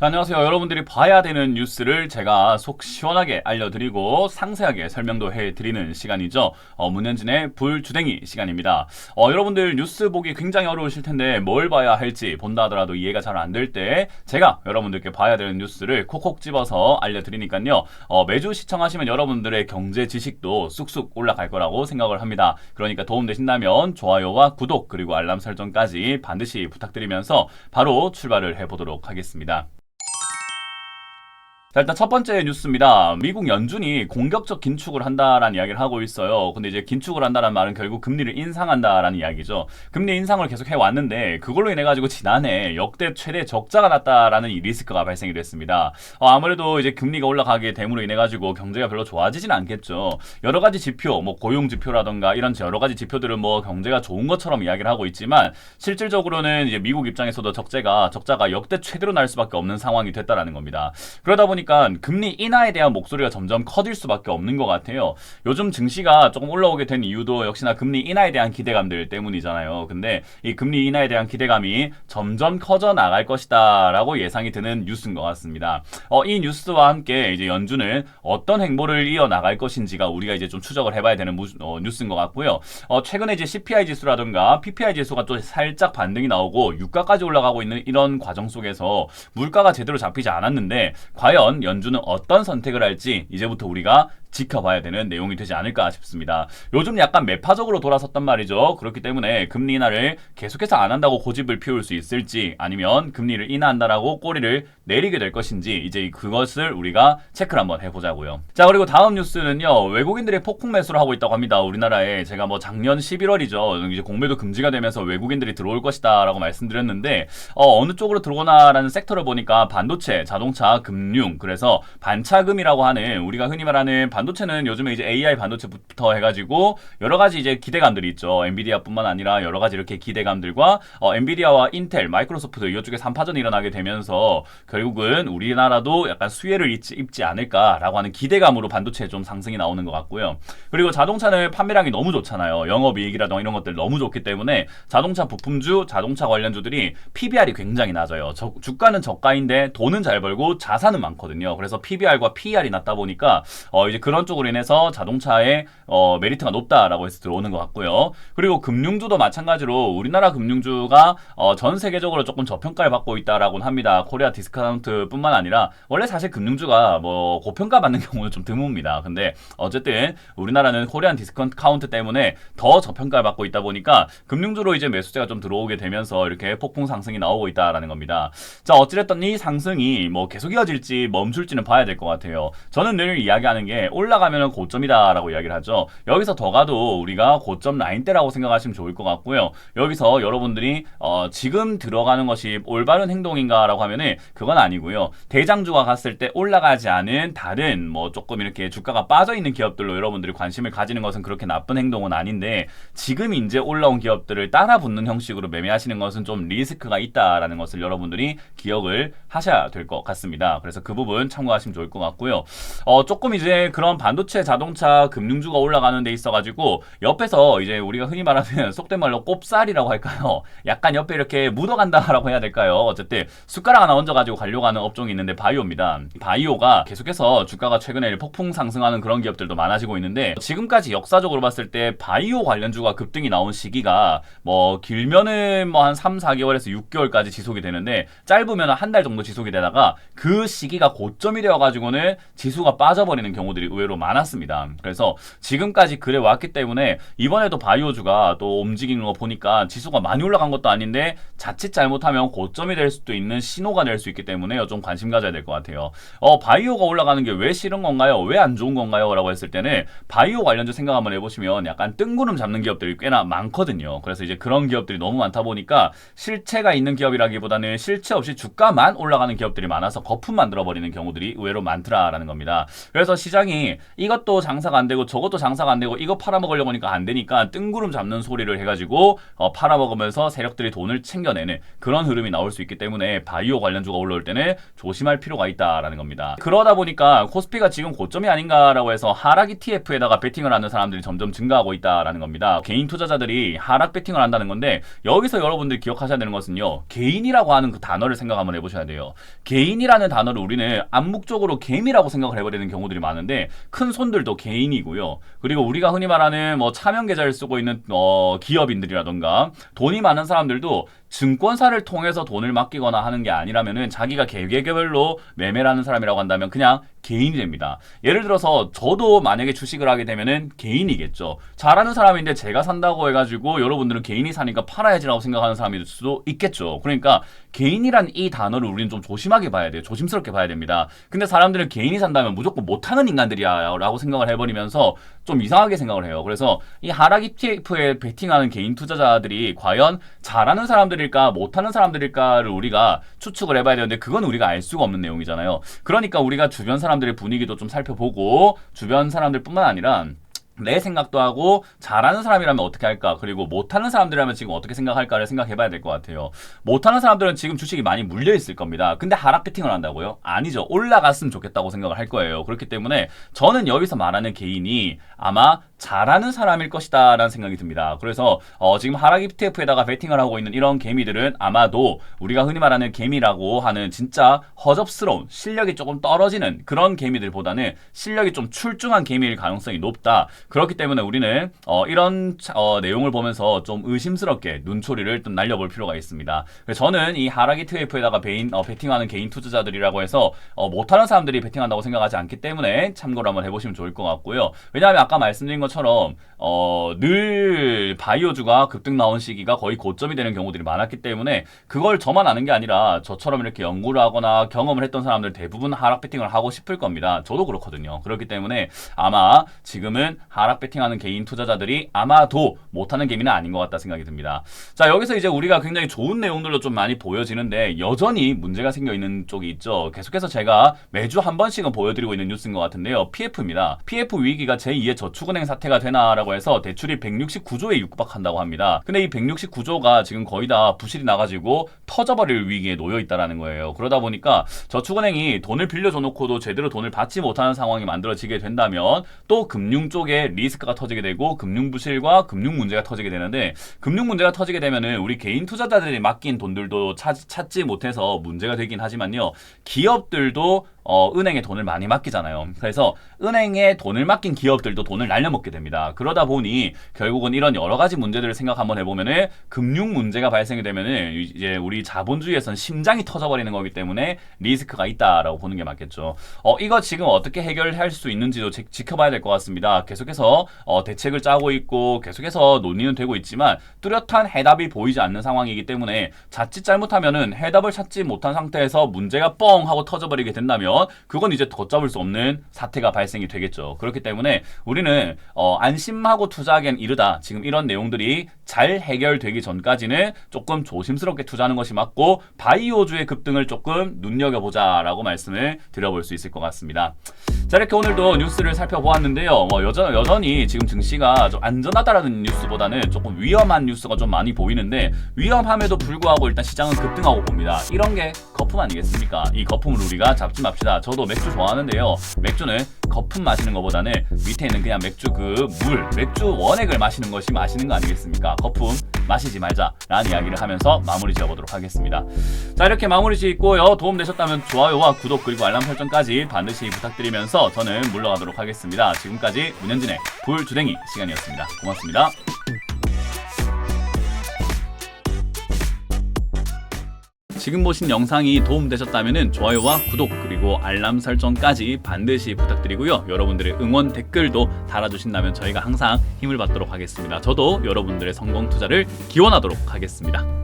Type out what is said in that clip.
자, 안녕하세요. 여러분들이 봐야 되는 뉴스를 제가 속 시원하게 알려드리고 상세하게 설명도 해드리는 시간이죠. 문현진의 불주댕이 시간입니다. 여러분들 뉴스 보기 굉장히 어려우실 텐데 뭘 봐야 할지 본다 하더라도 이해가 잘 안 될 때 제가 여러분들께 봐야 되는 뉴스를 콕콕 집어서 알려드리니까요. 매주 시청하시면 여러분들의 경제 지식도 쑥쑥 올라갈 거라고 생각을 합니다. 그러니까 도움되신다면 좋아요와 구독 그리고 알람 설정까지 반드시 부탁드리면서 바로 출발을 해보도록 하겠습니다. 자, 일단 첫 번째 뉴스입니다. 미국 연준이 공격적 긴축을 한다라는 이야기를 하고 있어요. 근데 이제 긴축을 한다는 말은 결국 금리를 인상한다라는 이야기죠. 금리 인상을 계속 해왔는데 그걸로 인해 가지고 지난해 역대 최대 적자가 났다라는 이 리스크가 발생이 됐습니다. 아무래도 이제 금리가 올라가게 됨으로 인해 가지고 경제가 별로 좋아지진 않겠죠. 여러 가지 지표, 뭐 고용 지표라던가 이런 여러 가지 지표들은 뭐 경제가 좋은 것처럼 이야기를 하고 있지만 실질적으로는 이제 미국 입장에서도 적자가 역대 최대로 날 수밖에 없는 상황이 됐다라는 겁니다. 그러다 보니까 금리 인하에 대한 목소리가 점점 커질 수밖에 없는 것 같아요. 요즘 증시가 조금 올라오게 된 이유도 역시나 금리 인하에 대한 기대감들 때문이잖아요. 근데 이 금리 인하에 대한 기대감이 점점 커져 나갈 것이다 라고 예상이 드는 뉴스인 것 같습니다. 이 뉴스와 함께 이제 연준은 어떤 행보를 이어나갈 것인지가 우리가 이제 좀 추적을 해봐야 되는 뉴스인 것 같고요. 최근에 이제 CPI 지수라든가 PPI 지수가 또 살짝 반등이 나오고 유가까지 올라가고 있는 이런 과정 속에서 물가가 제대로 잡히지 않았는데 과연 연준은 어떤 선택을 할지 이제부터 우리가 지켜봐야 되는 내용이 되지 않을까 싶습니다. 요즘 약간 매파적으로 돌아섰단 말이죠. 그렇기 때문에 금리 인하를 계속해서 안 한다고 고집을 피울 수 있을지 아니면 금리를 인하한다라고 꼬리를 내리게 될 것인지 이제 그것을 우리가 체크를 한번 해보자고요. 자, 그리고 다음 뉴스는요. 외국인들이 폭풍 매수를 하고 있다고 합니다. 우리나라에 제가 뭐 작년 11월이죠. 이제 공매도 금지가 되면서 외국인들이 들어올 것이다 라고 말씀드렸는데 어느 쪽으로 들어오나라는 섹터를 보니까 반도체, 자동차, 금융 그래서 반차금이라고 하는 우리가 흔히 말하는 반도체는 요즘에 이제 AI 반도체부터 해가지고 여러 가지 이제 기대감들이 있죠. 엔비디아뿐만 아니라 여러 가지 이렇게 기대감들과 엔비디아와 인텔, 마이크로소프트 이쪽에 3파전이 일어나게 되면서 결국은 우리나라도 약간 수혜를 입지 않을까라고 하는 기대감으로 반도체에 좀 상승이 나오는 것 같고요. 그리고 자동차는 판매량이 너무 좋잖아요. 영업이익이라던가 이런 것들 너무 좋기 때문에 자동차 부품주, 자동차 관련주들이 PBR이 굉장히 낮아요. 주가는 저가인데 돈은 잘 벌고 자산은 많거든요. 그래서 PBR과 PER이 낮다 보니까 이제 그런 쪽으로 인해서 자동차의 메리트가 높다라고 해서 들어오는 것 같고요. 그리고 금융주도 마찬가지로 우리나라 금융주가 전 세계적으로 조금 저평가를 받고 있다라고는 합니다. 코리아 디스카운트뿐만 아니라 원래 사실 금융주가 뭐 고평가 받는 경우는 좀 드뭅니다. 근데 어쨌든 우리나라는 코리안 디스카운트 때문에 더 저평가를 받고 있다 보니까 금융주로 이제 매수세가 좀 들어오게 되면서 이렇게 폭풍 상승이 나오고 있다라는 겁니다. 자, 어찌됐든 이 상승이 뭐 계속 이어질지 멈출지는 봐야 될 것 같아요. 저는 늘 이야기하는 게 올라가면 고점이다라고 이야기를 하죠. 여기서 더 가도 우리가 고점 라인대라고 생각하시면 좋을 것 같고요. 여기서 여러분들이 지금 들어가는 것이 올바른 행동인가라고 하면은 그건 아니고요. 대장주가 갔을 때 올라가지 않은 다른 뭐 조금 이렇게 주가가 빠져 있는 기업들로 여러분들이 관심을 가지는 것은 그렇게 나쁜 행동은 아닌데 지금 이제 올라온 기업들을 따라 붙는 형식으로 매매하시는 것은 좀 리스크가 있다라는 것을 여러분들이 기억을 하셔야 될 것 같습니다. 그래서 그 부분 참고하시면 좋을 것 같고요. 조금 이제 그런 반도체, 자동차, 금융주가 올라가는 데 있어가지고 옆에서 이제 우리가 흔히 말하는 속된 말로 꼽살이라고 할까요? 약간 옆에 이렇게 묻어간다라고 해야 될까요? 어쨌든 숟가락 하나 얹어가지고 가려고 하는 업종이 있는데 바이오입니다. 바이오가 계속해서 주가가 최근에 폭풍 상승하는 그런 기업들도 많아지고 있는데 지금까지 역사적으로 봤을 때 바이오 관련주가 급등이 나온 시기가 뭐 길면은 뭐 한 3, 4개월에서 6개월까지 지속이 되는데 짧으면 한 달 정도 지속이 되다가 그 시기가 고점이 되어가지고는 지수가 빠져버리는 경우들이 의외로 많았습니다. 그래서 지금까지 그래 왔기 때문에 이번에도 바이오주가 또 움직이는 거 보니까 지수가 많이 올라간 것도 아닌데 자칫 잘못하면 고점이 될 수도 있는 신호가 될 수 있기 때문에 좀 관심 가져야 될 것 같아요. 바이오가 올라가는 게 왜 싫은 건가요? 왜 안 좋은 건가요? 라고 했을 때는 바이오 관련주 생각 한번 해보시면 약간 뜬구름 잡는 기업들이 꽤나 많거든요. 그래서 이제 그런 기업들이 너무 많다 보니까 실체가 있는 기업이라기보다는 실체 없이 주가만 올라가는 기업들이 많아서 거품 만들어버리는 경우들이 의외로 많더라라는 겁니다. 그래서 시장이 코스피랑이 이것도 장사가 안 되고 저것도 장사가 안 되고 이거 팔아먹으려고 하니까 안 되니까 뜬구름 잡는 소리를 해가지고 팔아먹으면서 세력들이 돈을 챙겨내는 그런 흐름이 나올 수 있기 때문에 바이오 관련주가 올라올 때는 조심할 필요가 있다라는 겁니다. 그러다 보니까 코스피가 지금 고점이 아닌가라고 해서 하락 ETF에다가 베팅을 하는 사람들이 점점 증가하고 있다라는 겁니다. 개인 투자자들이 하락 베팅을 한다는 건데 여기서 여러분들이 기억하셔야 되는 것은요. 개인이라고 하는 그 단어를 생각 한번 해보셔야 돼요. 개인이라는 단어를 우리는 암묵적으로 개미라고 생각을 해버리는 경우들이 많은데 큰 손들도 개인이고요. 그리고 우리가 흔히 말하는 뭐 차명 계좌를 쓰고 있는 기업인들이라던가 돈이 많은 사람들도 증권사를 통해서 돈을 맡기거나 하는 게 아니라면은 자기가 개개별로 매매를 하는 사람이라고 한다면 그냥 개인이 됩니다. 예를 들어서 저도 만약에 주식을 하게 되면은 개인이겠죠. 잘하는 사람인데 제가 산다고 해가지고 여러분들은 개인이 사니까 팔아야지라고 생각하는 사람일 수도 있겠죠. 그러니까 개인이란 이 단어를 우리는 좀 조심하게 봐야 돼요. 조심스럽게 봐야 됩니다. 근데 사람들은 개인이 산다면 무조건 못하는 인간들이야 라고 생각을 해버리면서 좀 이상하게 생각을 해요. 그래서 이 하락 ETF에 베팅하는 개인 투자자들이 과연 잘하는 사람들일까 못하는 사람들일까를 우리가 추측을 해봐야 되는데 그건 우리가 알 수가 없는 내용이잖아요. 그러니까 우리가 주변 사람들의 분위기도 좀 살펴보고 주변 사람들뿐만 아니라 내 생각도 하고 잘하는 사람이라면 어떻게 할까 그리고 못하는 사람들이라면 지금 어떻게 생각할까를 생각해봐야 될 것 같아요. 못하는 사람들은 지금 주식이 많이 물려있을 겁니다. 근데 하락 베팅을 한다고요? 아니죠. 올라갔으면 좋겠다고 생각을 할 거예요. 그렇기 때문에 저는 여기서 말하는 개인이 아마 잘하는 사람일 것이다 라는 생각이 듭니다. 그래서 지금 하락 ETF에다가 베팅을 하고 있는 이런 개미들은 아마도 우리가 흔히 말하는 개미라고 하는 진짜 허접스러운 실력이 조금 떨어지는 그런 개미들보다는 실력이 좀 출중한 개미일 가능성이 높다. 그렇기 때문에 우리는 이런 내용을 보면서 좀 의심스럽게 눈초리를 좀 날려볼 필요가 있습니다. 그래서 저는 이 하락 ETF에다가 베팅하는 개인 투자자들이라고 해서 못하는 사람들이 베팅한다고 생각하지 않기 때문에 참고를 한번 해보시면 좋을 것 같고요. 왜냐하면 아까 말씀드린 것처럼 늘 바이오주가 급등 나온 시기가 거의 고점이 되는 경우들이 많았기 때문에 그걸 저만 아는 게 아니라 저처럼 이렇게 연구를 하거나 경험을 했던 사람들 대부분 하락 베팅을 하고 싶을 겁니다. 저도 그렇거든요. 그렇기 때문에 아마 지금은 하락 베팅하는 개인 투자자들이 아마도 못하는 개미는 아닌 것 같다 생각이 듭니다. 자, 여기서 이제 우리가 굉장히 좋은 내용들도 좀 많이 보여지는데 여전히 문제가 생겨 있는 쪽이 있죠. 계속해서 제가 매주 한 번씩은 보여드리고 있는 뉴스인 것 같은데요. PF입니다. PF 위기가 제2의 저축은행 사태가 되나라고 해서 대출이 169조에 육박한다고 합니다. 근데 이 169조가 지금 거의 다 부실이 나가지고 터져버릴 위기에 놓여 있다라는 거예요. 그러다 보니까 저축은행이 돈을 빌려줘 놓고도 제대로 돈을 받지 못하는 상황이 만들어지게 된다면 또 금융 쪽에 리스크가 터지게 되고 금융 부실과 금융 문제가 터지게 되는데 금융 문제가 터지게 되면은 우리 개인 투자자들이 맡긴 돈들도 찾지 못해서 문제가 되긴 하지만요. 기업들도 은행에 돈을 많이 맡기잖아요. 그래서 은행에 돈을 맡긴 기업들도 돈을 날려먹게 됩니다. 그러다 보니 결국은 이런 여러 가지 문제들을 생각 한번 해보면은 금융 문제가 발생이 되면은 이제 우리 자본주의에선 심장이 터져버리는 거기 때문에 리스크가 있다라고 보는 게 맞겠죠. 이거 지금 어떻게 해결할 수 있는지도 지켜봐야 될 것 같습니다. 계속해서 대책을 짜고 있고 계속해서 논의는 되고 있지만 뚜렷한 해답이 보이지 않는 상황이기 때문에 자칫 잘못하면은 해답을 찾지 못한 상태에서 문제가 뻥 하고 터져버리게 된다면 그건 이제 걷잡을 수 없는 사태가 발생이 되겠죠. 그렇기 때문에 우리는 안심하고 투자하기엔 이르다. 지금 이런 내용들이 잘 해결되기 전까지는 조금 조심스럽게 투자하는 것이 맞고 바이오주의 급등을 조금 눈여겨보자라고 말씀을 드려볼 수 있을 것 같습니다. 자, 이렇게 오늘도 뉴스를 살펴보았는데요. 여전히 지금 증시가 좀 안전하다라는 뉴스보다는 조금 위험한 뉴스가 좀 많이 보이는데 위험함에도 불구하고 일단 시장은 급등하고 봅니다. 이런 게 거품 아니겠습니까? 이 거품을 우리가 잡지 맙시다. 저도 맥주 좋아하는데요. 맥주는 거품 마시는 것보다는 밑에 있는 그냥 맥주 맥주 원액을 마시는 것이 마시는 거 아니겠습니까? 거품 마시지 말자라는 이야기를 하면서 마무리 지어보도록 하겠습니다. 자, 이렇게 마무리 짓고요. 도움되셨다면 좋아요와 구독 그리고 알람 설정까지 반드시 부탁드리면서 저는 물러가도록 하겠습니다. 지금까지 문현진의 불주댕이 시간이었습니다. 고맙습니다. 지금 보신 영상이 도움되셨다면 좋아요와 구독 그리고 알람 설정까지 반드시 부탁드리고요. 여러분들의 응원 댓글도 달아주신다면 저희가 항상 힘을 받도록 하겠습니다. 저도 여러분들의 성공 투자를 기원하도록 하겠습니다.